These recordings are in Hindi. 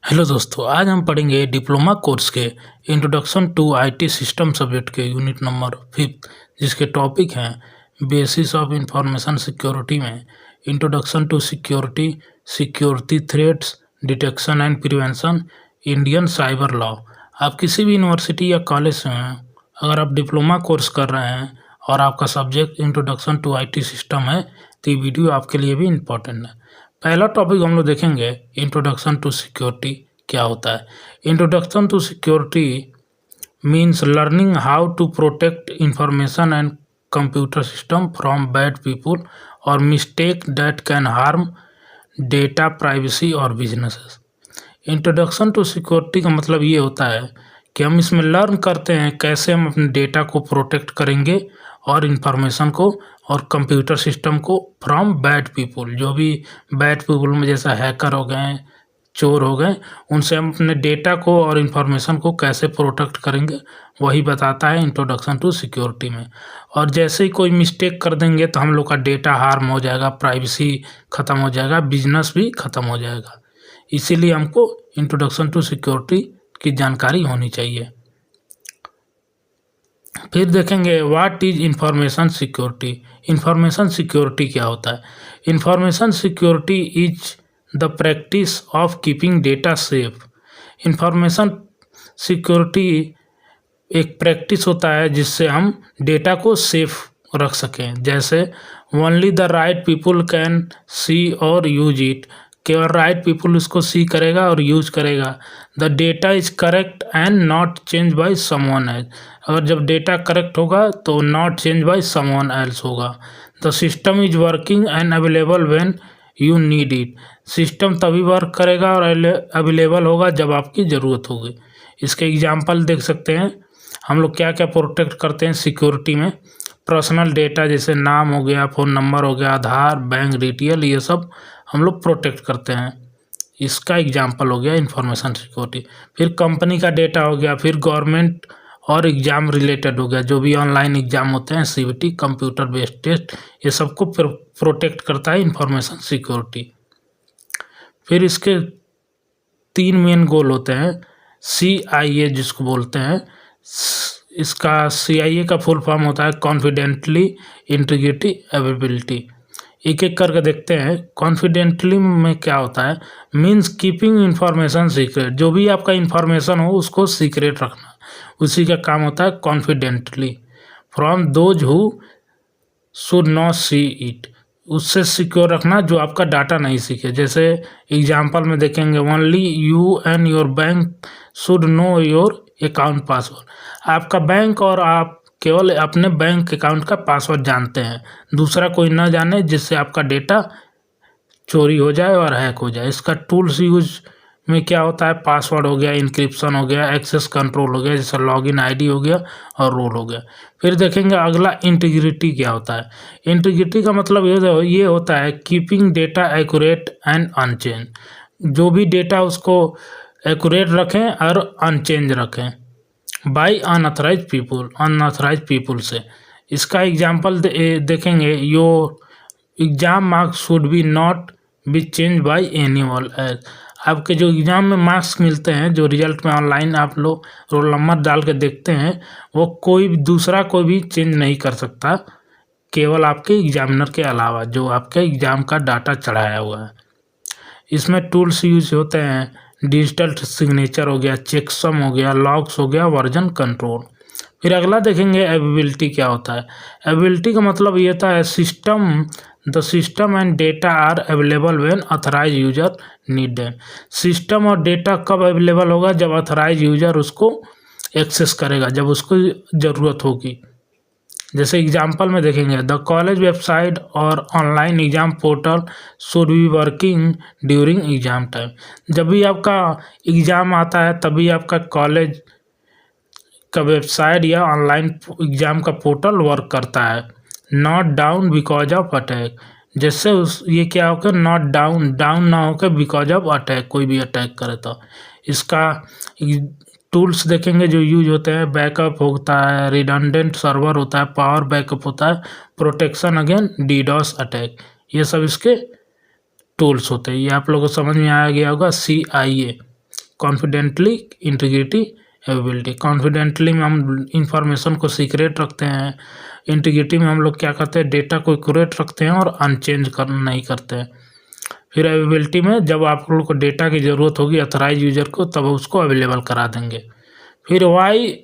हेलो दोस्तों, आज हम पढ़ेंगे डिप्लोमा कोर्स के introduction to IT system subject के यूनिट नंबर 5, जिसके टॉपिक हैं बेसिस ऑफ इंफॉर्मेशन सिक्योरिटी में introduction to security, security threats, detection and prevention, Indian cyber law. आप किसी भी यूनिवर्सिटी या कॉलेज से हैं, अगर आप डिप्लोमा कोर्स कर रहे हैं और आपका subject introduction to IT system है तो ये वीडियो आपके लिए भी इम्पोर्टेंट है। पहला टॉपिक हम लोग देखेंगे इंट्रोडक्शन टू सिक्योरिटी क्या होता है। Introduction to security means learning how to protect information and computer system from bad people और mistake that can harm data, privacy और बिजनेसेस। इंट्रोडक्शन टू सिक्योरिटी का मतलब ये होता है कि हम इसमें लर्न करते हैं कैसे हम अपने डेटा को प्रोटेक्ट करेंगे और इंफॉर्मेशन को और कंप्यूटर सिस्टम को फ्रॉम बैड पीपल। जो भी बैड पीपल में जैसा हैकर हो गए, चोर हो गए, उनसे हम अपने डेटा को और इन्फॉर्मेशन को कैसे प्रोटेक्ट करेंगे वही बताता है इंट्रोडक्शन टू सिक्योरिटी में। और जैसे ही कोई मिस्टेक कर देंगे तो हम लोग का डेटा हार्म हो जाएगा, प्राइवेसी ख़त्म हो जाएगा, बिजनेस भी ख़त्म हो जाएगा। इसीलिए हमको इंट्रोडक्शन टू सिक्योरिटी की जानकारी होनी चाहिए। फिर देखेंगे what is information security. Information security क्या होता है। Information security is the practice of keeping data safe. Information security एक प्रैक्टिस होता है जिससे हम डेटा को सेफ रख सकें। जैसे only the right people can see और यूज इट। केवल राइट पीपल उसको सी करेगा और यूज करेगा। The data is correct and not change by someone else. अगर जब डेटा करेक्ट होगा तो not change by someone else होगा। The system is working and available when you need it. System तभी वर्क करेगा और अवेलेबल होगा जब आपकी ज़रूरत होगी। इसके एग्जांपल देख सकते हैं हम लोग क्या क्या प्रोटेक्ट करते हैं सिक्योरिटी में। पर्सनल डेटा जैसे नाम हो गया, फ़ोन नंबर हो गया, आधार, बैंक डिटेल, ये सब हम लोग प्रोटेक्ट करते हैं। इसका एग्जांपल हो गया इंफॉर्मेशन सिक्योरिटी। फिर कंपनी का डेटा हो गया, फिर गवर्नमेंट और एग्ज़ाम रिलेटेड हो गया, जो भी ऑनलाइन एग्ज़ाम होते हैं, सीबीटी, कंप्यूटर बेस्ड टेस्ट, ये सबको प्रोटेक्ट करता है इंफॉर्मेशन सिक्योरिटी। फिर इसके 3 मेन गोल होते हैं। CIA जिसको बोलते हैं, इसका CIA का फुल फॉर्म होता है कॉन्फिडेंटली, इंटीग्रिटी, अवेलेबिलिटी। एक एक करके देखते हैं। कॉन्फिडेंटली में क्या होता है, मीन्स कीपिंग इंफॉर्मेशन सीक्रेट। जो भी आपका इंफॉर्मेशन हो उसको सीक्रेट रखना, उसी का काम होता है confidently. From those who should not see it. उससे सिक्योर रखना जो आपका डाटा नहीं सीखे। जैसे एग्जांपल में देखेंगे only you and your bank should know your account password. आपका बैंक और आप केवल अपने बैंक अकाउंट का पासवर्ड जानते हैं, दूसरा कोई ना जाने, जिससे आपका डेटा चोरी हो जाए और हैक हो जाए। इसका टूल्स यूज में क्या होता है, पासवर्ड हो गया, इंक्रिप्शन हो गया, एक्सेस कंट्रोल हो गया, जैसे लॉगिन आईडी हो गया और रोल हो गया। फिर देखेंगे अगला इंटीग्रिटी क्या होता है। इंटीग्रिटी का मतलब ये होता है keeping data accurate and unchange. जो भी डेटा उसको एक्यूरेट रखें और अनचेंज रखें बाय अनऑथराइज पीपल से। इसका एग्जांपल देखेंगे your exam marks should be not be change bye anyone else. आपके जो एग्ज़ाम में मार्क्स मिलते हैं, जो रिजल्ट में ऑनलाइन आप लोग रोल नंबर डाल के देखते हैं, वो कोई भी चेंज नहीं कर सकता, केवल आपके एग्जामिनर के अलावा जो आपके एग्ज़ाम का डाटा चढ़ाया हुआ है। इसमें टूल्स यूज होते हैं, डिजिटल सिग्नेचर हो गया, चेकसम हो गया, लॉग्स हो गया, वर्जन कंट्रोल। फिर अगला देखेंगे अवेलेबिलिटी क्या होता है। अवेलेबिलिटी का मतलब ये होता है the system and data are available when authorize user need them. System और डेटा कब अवेलेबल होगा, जब ऑथराइज यूजर उसको एक्सेस करेगा, जब उसको ज़रूरत होगी। जैसे एग्जांपल में देखेंगे द कॉलेज वेबसाइट और online exam portal should be working during exam time. जब भी आपका एग्ज़ाम आता है तभी आपका कॉलेज का वेबसाइट या ऑनलाइन एग्ज़ाम का पोर्टल वर्क करता है। Not down because of attack. जैसे ये क्या होकर नॉट डाउन ना होकर बिकॉज ऑफ अटैक, कोई भी अटैक करे तो। इसका टूल्स देखेंगे जो यूज होते हैं, बैकअप होता है, रिडंडेंट सर्वर होता है, पावर बैकअप होता है, प्रोटेक्शन अगेन डीडॉस अटैक, ये सब इसके टूल्स होते हैं। ये आप लोगों को समझ में आ गया होगा CIA। Confidently, integrity, availability. Confidently में हम इंफॉर्मेशन को सीक्रेट रखते हैं, इंटीग्रिटी में हम लोग क्या करते हैं, डेटा को एक्यूरेट रखते हैं और अनचेंज नहीं करते हैं। फिर अवेलेबिलिटी में जब आप लोग को डेटा की ज़रूरत होगी ऑथराइज यूजर को, तब उसको अवेलेबल करा देंगे। फिर वाई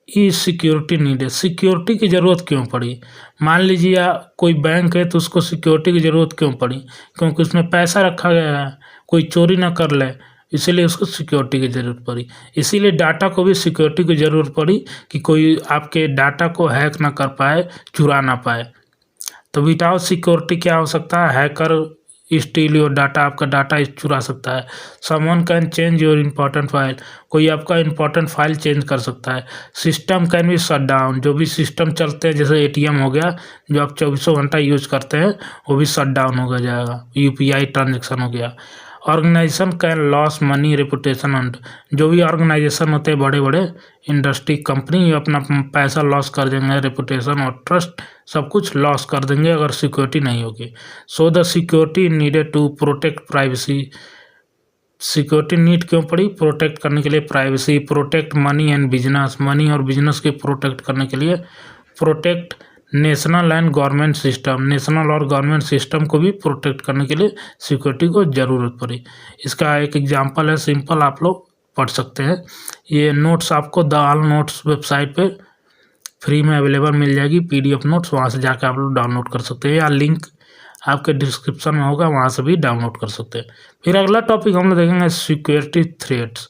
ई सिक्योरिटी नीडेड, सिक्योरिटी की ज़रूरत क्यों पड़ी। मान लीजिए कोई बैंक है तो उसको सिक्योरिटी की ज़रूरत क्यों पड़ी, क्योंकि उसमें पैसा रखा गया है, कोई चोरी ना कर ले, इसीलिए उसको सिक्योरिटी की ज़रूरत पड़ी। इसीलिए डाटा को भी सिक्योरिटी की ज़रूरत पड़ी कि कोई आपके डाटा को हैक ना कर पाए, चुरा ना पाए। तो विदाउट सिक्योरिटी क्या हो सकता है, हैकर स्टील योर डाटा, आपका डाटा चुरा सकता है। Someone can change your important file, कोई आपका इंपॉर्टेंट फाइल चेंज कर सकता है। System can be shut down, जो भी सिस्टम चलते हैं जैसे एटीएम हो गया, जो आप 24 घंटा यूज करते हैं वो भी शट डाउन हो जाएगा। यूपीआई ट्रांजेक्शन हो गया। Organization can loss money, reputation and, जो भी ऑर्गेनाइजेशन होते हैं बड़े बड़े इंडस्ट्री कंपनी, अपना पैसा लॉस कर देंगे, रेपुटेशन और ट्रस्ट सब कुछ लॉस कर देंगे अगर सिक्योरिटी नहीं होगी। So the security needed to protect privacy, security need क्यों पड़ी, प्रोटेक्ट करने के लिए privacy, protect money and business, money और बिजनेस के प्रोटेक्ट करने के लिए, protect national and government system, national और गवर्नमेंट सिस्टम को भी प्रोटेक्ट करने के लिए सिक्योरिटी को ज़रूरत पड़ी। इसका एक एग्जांपल है, सिंपल आप लोग पढ़ सकते हैं। ये नोट्स आपको द ऑल नोट्स वेबसाइट पे फ्री में अवेलेबल मिल जाएगी, पीडीएफ नोट्स, वहाँ से जाकर आप लोग डाउनलोड कर सकते हैं, या लिंक आपके डिस्क्रिप्शन में होगा, वहाँ से भी डाउनलोड कर सकते हैं। फिर अगला टॉपिक हम लोग देखेंगे सिक्योरिटी थ्रेट्स।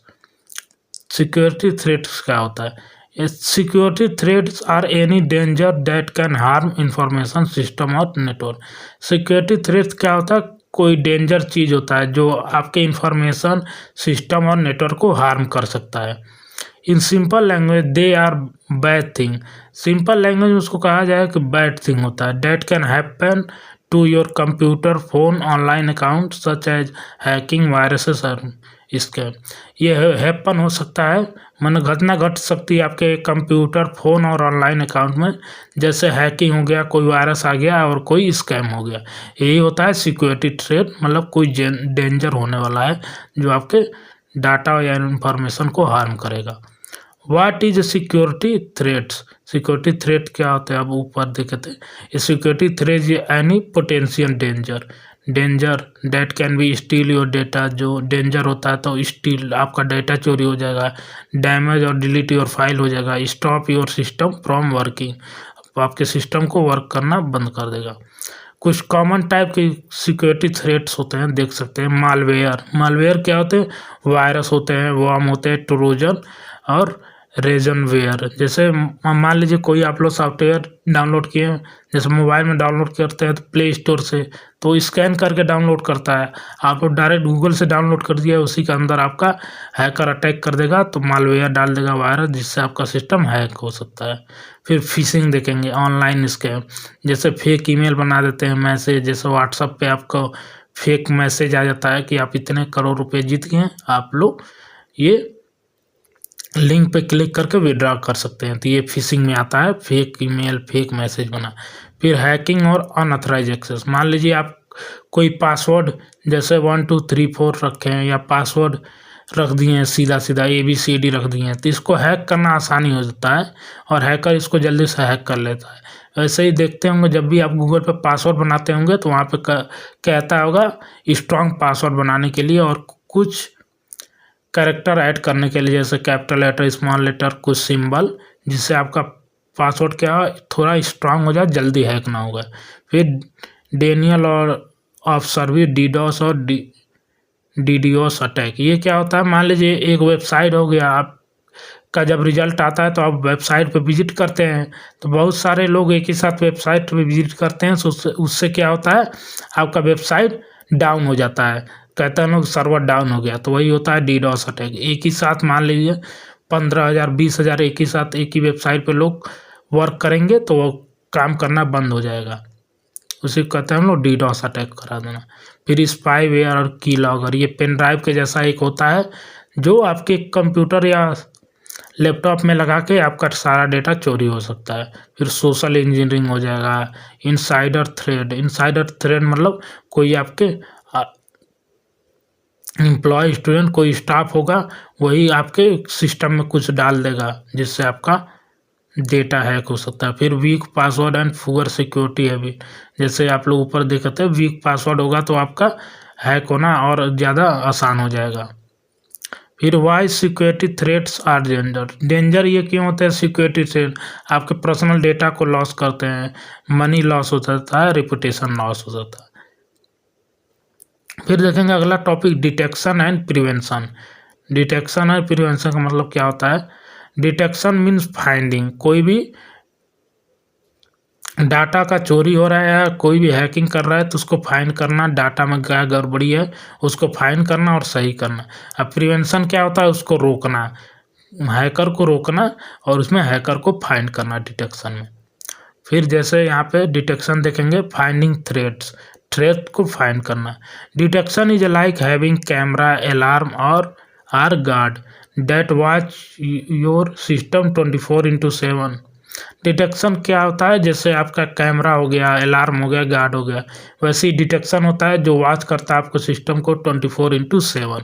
सिक्योरिटी थ्रेट्स क्या होता है, Security threats are any danger that can harm information system और नेटवर्क। सिक्योरिटी थ्रेट्स क्या होता है, कोई डेंजर चीज़ होता है जो आपके इंफॉर्मेशन सिस्टम और नेटवर्क को हार्म कर सकता है। In simple language they are bad thing, simple language में उसको कहा जाए कि बैड थिंग होता है। That can happen to your computer, phone, online account such as hacking, viruses और स्कैम। ये हैपन हो सकता है, मन घटना घट सकती है आपके कंप्यूटर, फ़ोन और ऑनलाइन अकाउंट में, जैसे हैकिंग हो गया, कोई वायरस आ गया और कोई स्कैम हो गया। यही होता है सिक्योरिटी थ्रेट, मतलब कोई डेंजर होने वाला है जो आपके डाटा या इंफॉर्मेशन को हार्म करेगा। What is security threats, security threat क्या होते हैं, अब ऊपर देखे थे। Security threat is any potential danger, danger date can be steel your data, जो डेंजर होता है तो स्टील आपका डेटा चोरी हो जाएगा, डैमेज और डिलीट योर फाइल हो जाएगा, stop your system from working, आपके सिस्टम को वर्क करना बंद कर देगा। कुछ कॉमन टाइप के सिक्योरिटी थ्रेट्स होते हैं, देख सकते हैं। मालवेयर, मालवेयर क्या होते हैं, वायरस होते हैं, वर्म होते हैं, ट्रोजन और रेजनवेयर। जैसे मान लीजिए कोई आप लोग सॉफ्टवेयर डाउनलोड किए, जैसे मोबाइल में डाउनलोड करते हैं तो प्ले स्टोर से, तो स्कैन करके डाउनलोड करता है, आप लोग डायरेक्ट गूगल से डाउनलोड कर दिया, उसी के अंदर आपका हैकर अटैक कर देगा, तो मालवेयर डाल देगा वायरस, जिससे आपका सिस्टम हैक हो सकता है। फिर फिशिंग देखेंगे, ऑनलाइन स्कैम, जैसे फेक ईमेल बना देते हैं, मैसेज, जैसे व्हाट्सएप पे आपको फेक मैसेज आ जाता है कि आप इतने करोड़ रुपए जीत गए, आप लोग ये लिंक पे क्लिक करके विड्रॉ कर सकते हैं, तो ये फिशिंग में आता है, फेक ईमेल, फेक मैसेज बना। फिर हैकिंग और अनऑथराइज एक्सेस, मान लीजिए आप कोई पासवर्ड जैसे 1 2 3 4 रखे हैं, या पासवर्ड रख दिए हैं सीधा सीधा ABCD रख दिए हैं, तो इसको हैक करना आसानी हो जाता है और हैकर इसको जल्दी से हैक कर लेता है। ऐसे ही देखते होंगे जब भी आप गूगल पे पासवर्ड बनाते होंगे तो वहाँ पे कहता होगा स्ट्रॉन्ग पासवर्ड बनाने के लिए और कुछ कैरेक्टर ऐड करने के लिए, जैसे कैपिटल लेटर, स्मॉल लेटर, कुछ सिंबल, जिससे आपका पासवर्ड क्या थोड़ा स्ट्रांग हो जाए, जल्दी हैक ना होगा। फिर डेनियल और ऑफ सर्विस, डीडोस और डीडीओस अटैक, ये क्या होता है, मान लीजिए एक वेबसाइट हो गया, आपका जब रिजल्ट आता है तो आप वेबसाइट पे विजिट करते हैं, तो बहुत सारे लोग एक ही साथ वेबसाइट पे विजिट करते हैं, तो उससे क्या होता है, आपका वेबसाइट डाउन हो जाता है, कहते हैं लोग सर्वर डाउन हो गया, तो वही होता है डीडोस अटैक। एक ही साथ मान लीजिए 15,000 20,000 एक ही साथ एक ही वेबसाइट पे लोग वर्क करेंगे तो वो काम करना बंद हो जाएगा, उसे कहते हैं हम लोग डीडोस अटैक करा देना। फिर स्पाईवेयर और की लॉगर, ये पेन ड्राइव के जैसा एक होता है जो आपके कंप्यूटर या लैपटॉप में लगा के आपका सारा डेटा चोरी हो सकता है। फिर सोशल इंजीनियरिंग हो जाएगा। इनसाइडर थ्रेड, इनसाइडर थ्रेड मतलब कोई आपके एम्प्लॉय स्टूडेंट कोई स्टाफ होगा वही आपके सिस्टम में कुछ डाल देगा जिससे आपका डेटा हैक हो सकता है। फिर week password and poor security है भी, जैसे आप लोग ऊपर देखते हैं वीक पासवर्ड होगा तो आपका हैक होना और ज़्यादा आसान हो जाएगा। फिर why security threats are danger ये क्यों होते हैं सिक्योरिटी थ्रेट? आपके पर्सनल डेटा को लॉस करते हैं, मनी लॉस हो सकता है, रेपुटेशन लॉस हो सकता है। फिर देखेंगे अगला topic detection and prevention. Detection and prevention का मतलब क्या होता है? डिटेक्शन मीन्स फाइंडिंग, कोई भी डाटा का चोरी हो रहा है या कोई भी हैकिंग कर रहा है तो उसको फाइंड करना, डाटा में क्या गड़बड़ी है उसको फाइंड करना और सही करना। अब प्रिवेंशन क्या होता है? उसको रोकना, हैकर को रोकना और उसमें हैकर को फाइंड करना डिटेक्शन में। फिर जैसे यहाँ पे डिटेक्शन देखेंगे फाइंडिंग थ्रेट्स, थ्रेट को फाइंड करना। Detection is like having camera, alarm और or guard that watch your system 24/7। Detection क्या होता है? जैसे आपका कैमरा हो गया, अलार्म हो गया, गार्ड हो गया, वैसे ही डिटेक्शन होता है जो वॉच करता है आपको सिस्टम को 24/7।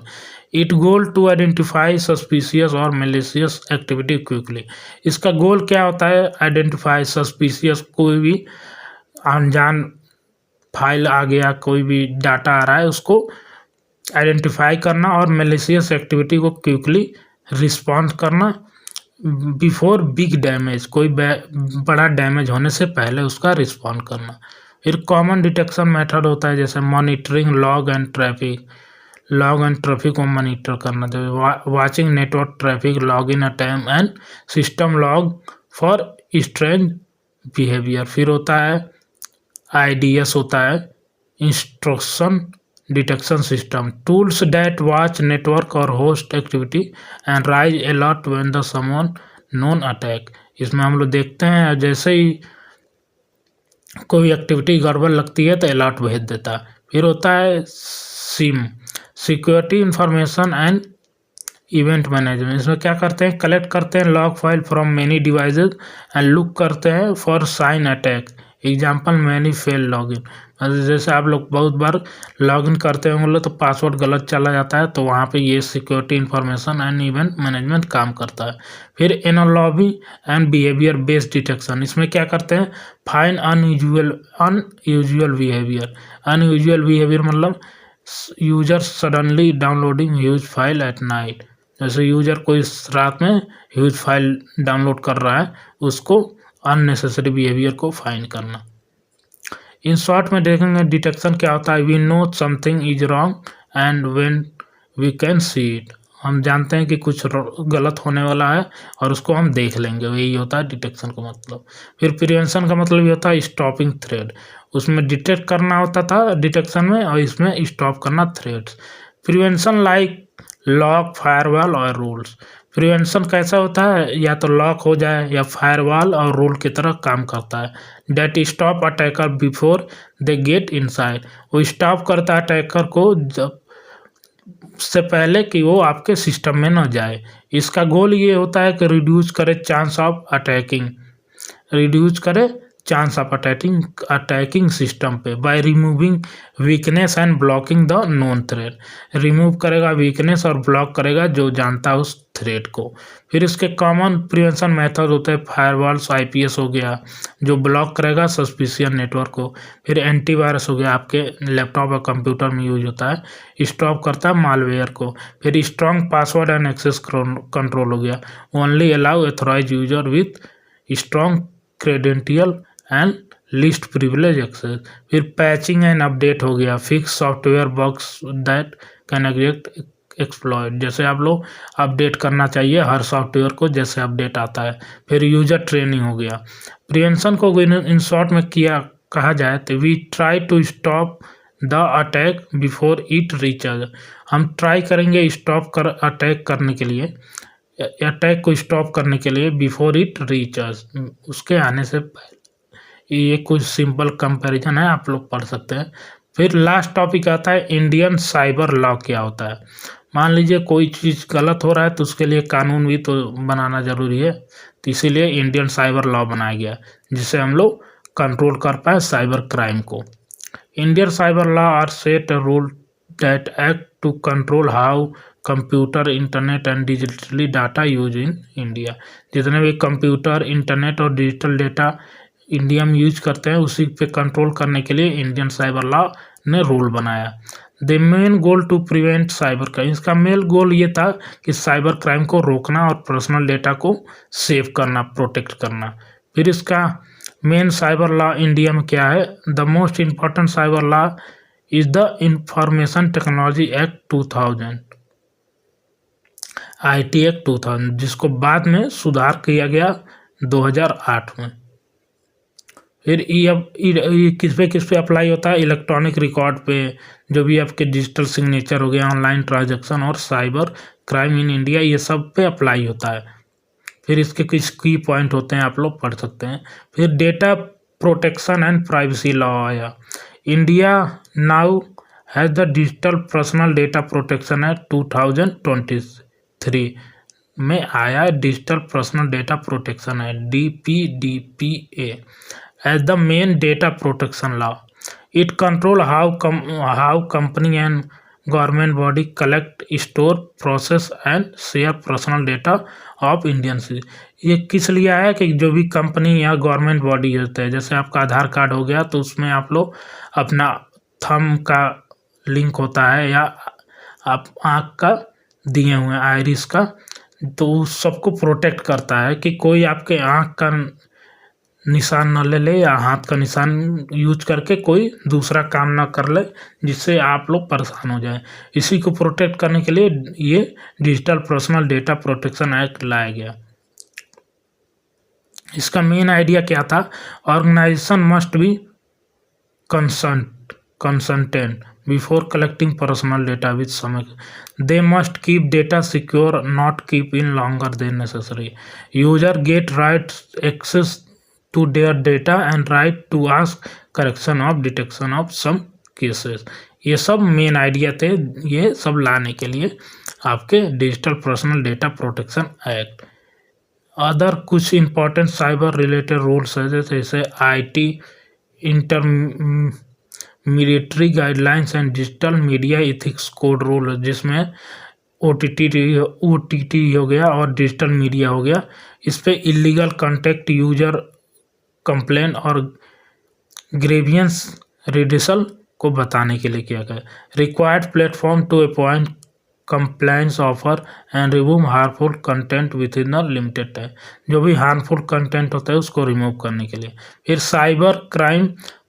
It goal to identify suspicious और मेलिशियस एक्टिविटी क्विकली। इसका गोल क्या होता है? आइडेंटिफाई सस्पिशियस, कोई भी अनजान फाइल आ गया, कोई भी डाटा आ रहा है उसको आइडेंटिफाई करना और मेलिशियस एक्टिविटी को क्विकली रिस्पॉन्ड करना बिफोर बिग डैमेज, कोई बड़ा डैमेज होने से पहले उसका रिस्पॉन्ड करना। फिर कॉमन डिटेक्शन मेथड होता है जैसे monitoring log and traffic, log and traffic को मॉनिटर करना, जैसे watching network traffic, log in attempt and system log for strange behaviour. फिर होता है IDS होता है instruction detection system, tools that watch network और host activity and raise alert when the someone known attack. इसमें हम लोग देखते हैं जैसे ही कोई एक्टिविटी गड़बड़ लगती है तो अलर्ट भेज देता है। फिर होता है SIEM, security information and event management. इसमें क्या करते हैं? कलेक्ट करते हैं log file from many devices and look करते हैं for sign attack, example many fail login. जैसे आप लोग बहुत बार लॉगिन करते होंगे तो पासवर्ड गलत चला जाता है, तो वहाँ पे ये security information and event management काम करता है। फिर analogy and behaviour based detection, इसमें क्या करते हैं? Find unusual behaviour. Unusual behaviour मतलब user suddenly downloading huge file at night, जैसे यूजर कोई रात में ह्यूज फाइल डाउनलोड कर रहा है, उसको अननेसेसरी बिहेवियर को फाइंड करना। इन शॉर्ट में देखेंगे डिटेक्शन क्या होता है? We know something is wrong and when we can see it, हम जानते हैं कि कुछ गलत होने वाला है और उसको हम देख लेंगे, यही होता है डिटेक्शन का मतलब। फिर प्रिवेंशन का मतलब ये होता है स्टॉपिंग थ्रेड, उसमें डिटेक्ट करना होता था डिटेक्शन में और इसमें स्टॉप करना threads. Prevention like lock, firewall और रूल्स। प्रिवेंशन कैसा होता है? या तो लॉक हो जाए या फायरवॉल और रूल की तरह काम करता है। That stop attacker before they get inside, वो स्टॉप करता है अटैकर को जब से पहले कि वो आपके सिस्टम में न जाए। इसका गोल ये होता है कि रिड्यूस करे चांस ऑफ अटैकिंग, रिड्यूस करे चांस ऑफ अटैकिंग सिस्टम पे by removing weakness and blocking the known thread. Remove करेगा वीकनेस और ब्लॉक करेगा जो जानता है उस थ्रेड को। फिर इसके कॉमन प्रिवेंशन मेथड होते हैं फायरवॉल्स, IPS हो गया जो ब्लॉक करेगा सस्पिशियस नेटवर्क को। फिर एंटीवायरस हो गया, आपके लैपटॉप और कंप्यूटर में यूज होता है, स्टॉप करता है मालवेयर को। फिर strong password and access control हो गया, only allow authorize user with strong credential and least privilege access. फिर पैचिंग एंड अपडेट हो गया, fix software bugs that can exploit, जैसे आप लोग अपडेट करना चाहिए हर सॉफ्टवेयर को जैसे अपडेट आता है। फिर यूजर ट्रेनिंग हो गया। प्रिवेंशन को इन शॉर्ट में किया कहा जाए तो we try to stop the attack before it reaches, हम ट्राई करेंगे स्टॉप कर अटैक करने के लिए, अटैक को स्टॉप करने के लिए बिफोर इट रीचेज, उसके आने से पहले। ये कुछ सिंपल कंपैरिजन है, आप लोग पढ़ सकते हैं। फिर लास्ट टॉपिक आता है इंडियन साइबर लॉ क्या होता है। मान लीजिए कोई चीज़ गलत हो रहा है तो उसके लिए कानून भी तो बनाना ज़रूरी है, तो इसीलिए इंडियन साइबर लॉ बनाया गया जिससे हम लोग कंट्रोल कर पाए साइबर क्राइम को। Indian cyber law are set a rule that act to control how computer, internet and digitally data use in India. जितने भी कंप्यूटर, इंटरनेट और डिजिटल डाटा इंडिया में यूज करते हैं उसी पे कंट्रोल करने के लिए इंडियन साइबर लॉ ने रूल बनाया। The main goal to prevent cyber crime, इसका मेन गोल ये था कि साइबर क्राइम को रोकना और पर्सनल डेटा को सेव करना, प्रोटेक्ट करना। फिर इसका मेन साइबर लॉ इंडिया में क्या है? The most important cyber law is the information technology act 2000, IT act 2000, जिसको बाद में सुधार किया गया 2008 में। फिर ये किस पे अप्लाई होता है? इलेक्ट्रॉनिक रिकॉर्ड पे, जो भी आपके डिजिटल सिग्नेचर हो गया, ऑनलाइन ट्रांजैक्शन और साइबर क्राइम इन इंडिया, ये सब पे अप्लाई होता है। फिर इसके कुछ की पॉइंट होते हैं, आप लोग पढ़ सकते हैं। फिर data protection and privacy law आया। India now has the digital personal data protection act 2023 में आया digital personal data protection act DPDPA as the main data protection law. It control how company and government body collect, store, process and share personal data of Indians. ये किस लिए आया कि जो भी कंपनी या गवर्नमेंट बॉडी होते हैं, जैसे आपका आधार कार्ड हो गया तो उसमें आप लोग अपना थंब का लिंक होता है या आप आँख का दिए हुए आइरिस का, तो उस सबको प्रोटेक्ट करता है कि कोई आपके आँख का निशान न ले या हाथ का निशान यूज करके कोई दूसरा काम ना कर ले जिससे आप लोग परेशान हो जाए। इसी को प्रोटेक्ट करने के लिए ये digital personal data protection act लाया गया। इसका मेन आइडिया क्या था? Organization must be consultant before collecting personal data with some, they must keep data secure, not keep in longer than necessary, user get right access to their data and right to ask correction of detection of some cases। ये सब मेन आइडिया थे ये सब लाने के लिए आपके digital personal data protection act. Other कुछ इंपॉर्टेंट साइबर रिलेटेड रूल्स है जैसे IT intermediary guidelines and digital media ethics code rule, जिसमें OTT हो गया और डिजिटल मीडिया हो गया। इस पे इलीगल कंटेक्ट, यूजर कंप्लेन और ग्रेवियंस रिडिसल को बताने के लिए किया गया। Required platform to appoint complaints officer and remove harmful content within the limited time, जो भी हार्मफुल कंटेंट होता है उसको रिमूव करने के लिए। फिर cyber crime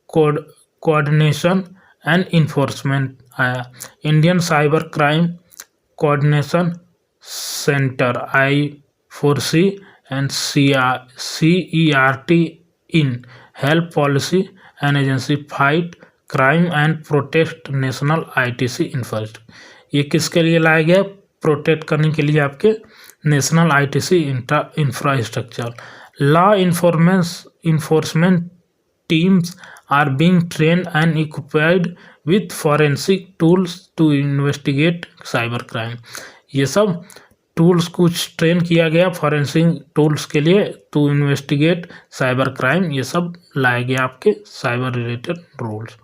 coordination and enforcement आया। Indian cyber crime coordination centre I4C and CERT in help policy and agency fight crime and protect national ITC infrastructure। ये किसके लिए लाया गया? प्रोटेक्ट करने के लिए आपके national ITC infrastructure. Law enforcement teams are being trained and equipped with forensic tools to investigate cyber crime. ये सब टूल्स कुछ ट्रेन किया गया फॉरेंसिक टूल्स के लिए टू इन्वेस्टिगेट साइबर क्राइम। ये सब लाए गए आपके cyber related rules.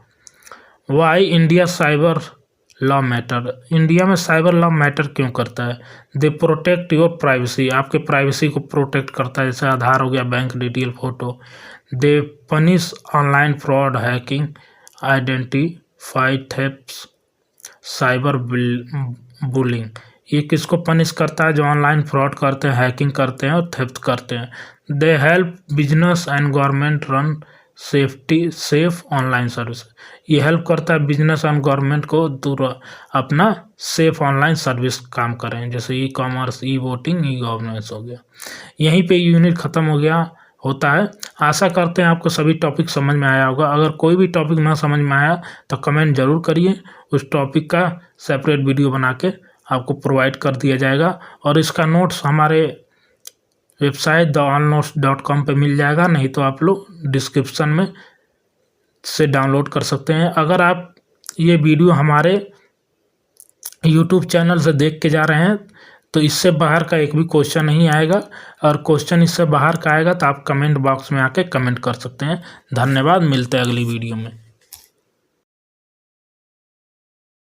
Why India cyber law matter, India में साइबर लॉ मैटर क्यों करता है? दे प्रोटेक्ट योर प्राइवेसी, आपके प्राइवेसी को प्रोटेक्ट करता है, जैसे आधार हो गया, bank detail, photo. They punish online fraud, hacking, identify thefts, cyber bullying. ये किसको पनिश करता है? जो ऑनलाइन फ्रॉड करते हैं, हैकिंग करते हैं और थेफ्ट करते हैं। They help business and government run safe online service, ये हेल्प करता है बिजनेस एंड गवर्नमेंट को अपना सेफ ऑनलाइन सर्विस काम करें, जैसे ई-कॉमर्स, ई-वोटिंग, ई-गवर्नेंस हो गया। यहीं पे यूनिट ख़त्म होता है। आशा करते हैं आपको सभी टॉपिक समझ में आया होगा। अगर कोई भी टॉपिक ना समझ में आया तो कमेंट ज़रूर करिए, उस टॉपिक का सेपरेट वीडियो बना के आपको प्रोवाइड कर दिया जाएगा। और इसका नोट्स हमारे वेबसाइट theallnotes.com पे मिल जाएगा, नहीं तो आप लोग डिस्क्रिप्शन में से डाउनलोड कर सकते हैं। अगर आप ये वीडियो हमारे YouTube चैनल से देख के जा रहे हैं तो इससे बाहर का एक भी क्वेश्चन नहीं आएगा, और क्वेश्चन इससे बाहर का आएगा तो आप कमेंट बॉक्स में आके कमेंट कर सकते हैं। धन्यवाद, मिलते हैं अगली वीडियो में।